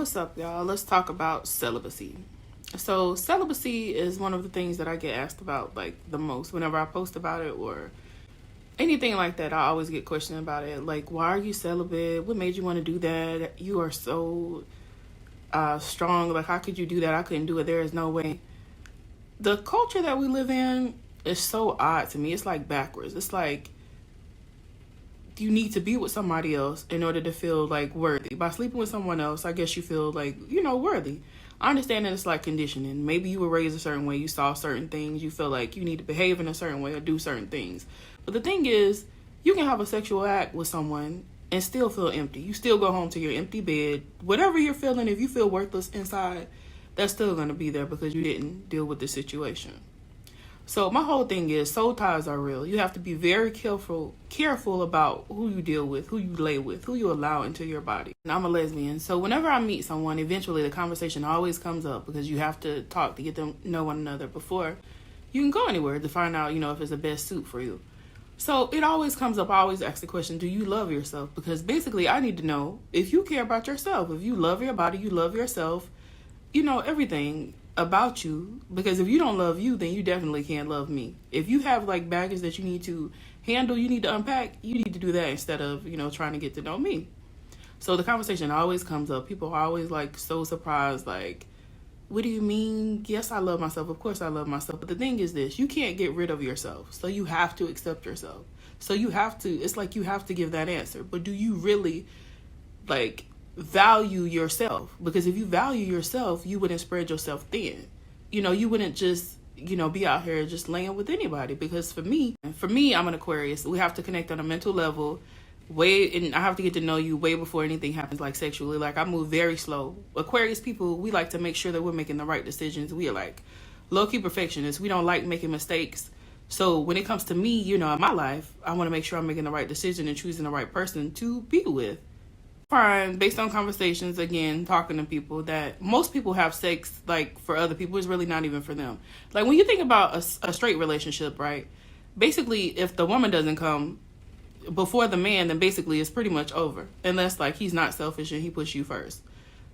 What's up, y'all? Let's talk about celibacy. So celibacy is one of the things that I get asked about like the most whenever I post about it or anything like that. I always get questioned about it, like, why are you celibate? What made you want to do that? You are so strong. Like, how could you do that? I couldn't do it. There is no way. The culture that we live in is so odd to me. It's like backwards. It's like you need to be with somebody else in order to feel like worthy. By sleeping with someone else, I guess you feel like, worthy. I understand that it's like conditioning. Maybe you were raised a certain way, you saw certain things, you feel like you need to behave in a certain way or do certain things. But the thing is, you can have a sexual act with someone and still feel empty. You still go home to your empty bed. Whatever you're feeling, if you feel worthless inside, that's still going to be there because you didn't deal with the situation. So my whole thing is soul ties are real. You have to be very careful about who you deal with, who you lay with, who you allow into your body. And I'm a lesbian, so whenever I meet someone, eventually the conversation always comes up because you have to talk to get to know one another before you can go anywhere to find out, if it's the best suit for you. So it always comes up. I always ask the question, do you love yourself? Because basically I need to know if you care about yourself, if you love your body, you love yourself, everything about you. Because if you don't love you, then you definitely can't love me. If you have like baggage that you need to handle, you need to unpack, you need to do that instead of trying to get to know me. So the conversation always comes up. People are always like so surprised, like, what do you mean? Yes, I love myself. Of course I love myself. But the thing is this, you can't get rid of yourself, so you have to accept yourself. So it's like you have to give that answer. But do you really value yourself? Because if you value yourself, you wouldn't spread yourself thin. You wouldn't just be out here just laying with anybody. Because for me, I'm an Aquarius. We have to connect on a mental level and I have to get to know you way before anything happens, like sexually. Like, I move very slow. Aquarius people, we like to make sure that we're making the right decisions. We are like low-key perfectionists. We don't like making mistakes. So when it comes to me, in my life, I want to make sure I'm making the right decision and choosing the right person to be with. Fine, based on conversations, again, talking to people, that most people have sex like for other people. It's really not even for them. Like, when you think about a straight relationship, right? Basically, if the woman doesn't come before the man, then basically it's pretty much over, unless like he's not selfish and he puts you first.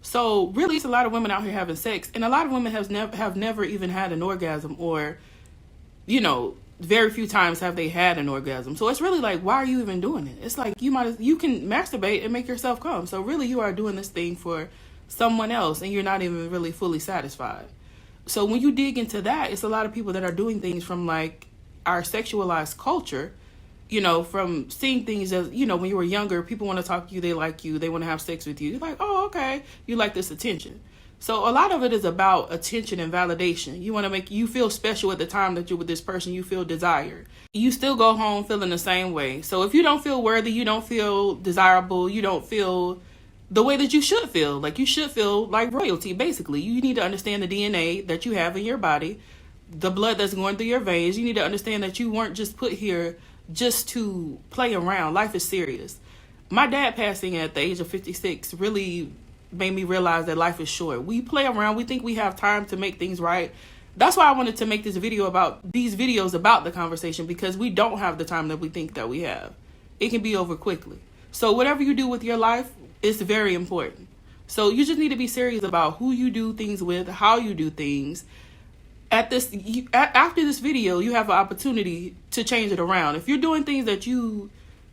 So really, it's a lot of women out here having sex, and a lot of women have never even had an orgasm, or very few times have they had an orgasm. So it's really like, why are you even doing it? It's like you can masturbate and make yourself come. So really, you are doing this thing for someone else, and you're not even really fully satisfied. So when you dig into that, it's a lot of people that are doing things from like our sexualized culture. From seeing things as, when you were younger, people want to talk to you, they like you, they want to have sex with you. You're like, oh, okay, you like this attention. So a lot of it is about attention and validation. You want to make you feel special at the time that you're with this person, you feel desired. You still go home feeling the same way. So if you don't feel worthy, you don't feel desirable, you don't feel the way that you should feel. Like, you should feel like royalty, basically. You need to understand the DNA that you have in your body, the blood that's going through your veins. You need to understand that you weren't just put here just to play around. Life is serious. My dad passing at the age of 56 really made me realize that life is short. We play around. We think we have time to make things right. That's why I wanted to make these videos about the conversation, because we don't have the time that we think that we have. It can be over quickly. So whatever you do with your life is very important. So you just need to be serious about who you do things with, how you do things. After this video, you have an opportunity to change it around. If you're doing things that you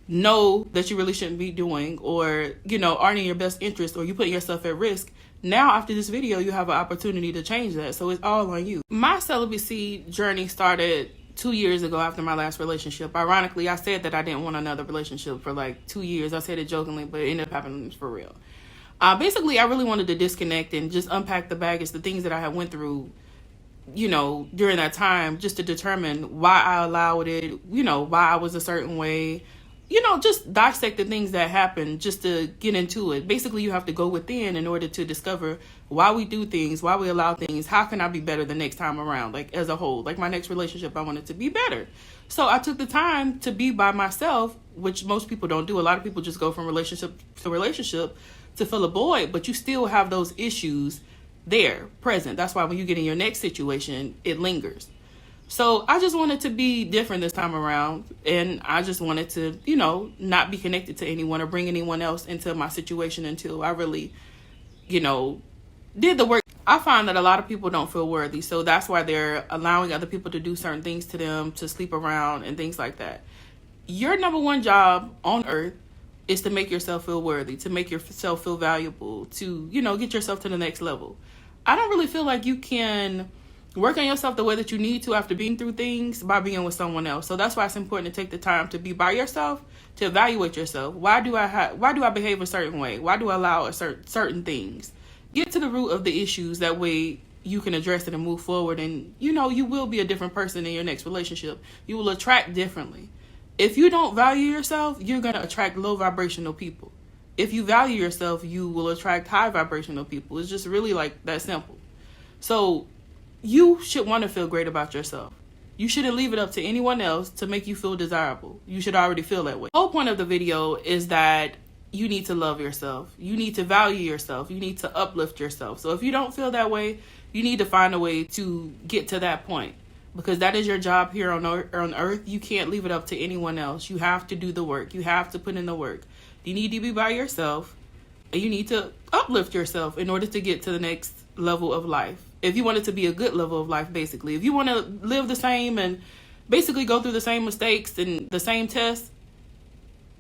know that you really shouldn't be doing, or aren't in your best interest, or you put yourself at risk, now after this video you have an opportunity to change that. So it's all on you. My celibacy journey started 2 years ago after my last relationship. Ironically, I said that I didn't want another relationship for like 2 years. I said it jokingly, but it ended up happening for real. Basically, I really wanted to disconnect and just unpack the baggage, the things that I had went through during that time, just to determine why I allowed it, why I was a certain way, just dissect the things that happened just to get into it. Basically, you have to go within in order to discover why we do things, why we allow things, how can I be better the next time around, like as a whole. Like, my next relationship, I wanted to be better. So I took the time to be by myself, which most people don't do. A lot of people just go from relationship to relationship to fill a void, but you still have those issues there, present. That's why when you get in your next situation, it lingers. So I just wanted to be different this time around, and I just wanted to, not be connected to anyone or bring anyone else into my situation until I really you know, did the work. I find that a lot of people don't feel worthy, so that's why they're allowing other people to do certain things to them, to sleep around and things like that. Your number one job on earth is to make yourself feel worthy, to make yourself feel valuable, to, you know, get yourself to the next level. I don't really feel like you can work on yourself the way that you need to after being through things by being with someone else. So that's why it's important to take the time to be by yourself, to evaluate yourself. Why do I behave a certain way? Why do I allow certain things? Get to the root of the issues. That way you can address it and move forward. And, you know, you will be a different person in your next relationship. You will attract differently. If you don't value yourself, you're going to attract low vibrational people. If you value yourself, you will attract high vibrational people. It's just really like that simple. So you should want to feel great about yourself. You shouldn't leave it up to anyone else to make you feel desirable. You should already feel that way. The whole point of the video is that you need to love yourself. You need to value yourself. You need to uplift yourself. So if you don't feel that way, you need to find a way to get to that point. Because that is your job here on earth. You can't leave it up to anyone else. You have to do the work. You have to put in the work. You need to be by yourself. And you need to uplift yourself in order to get to the next level of life. If you want it to be a good level of life, basically. If you want to live the same and basically go through the same mistakes and the same tests,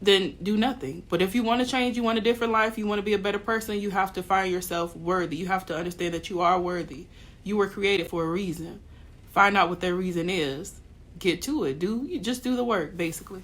then do nothing. But if you want to change, you want a different life, you want to be a better person, you have to find yourself worthy. You have to understand that you are worthy. You were created for a reason. Find out what that reason is. Get to it. Just do the work, basically.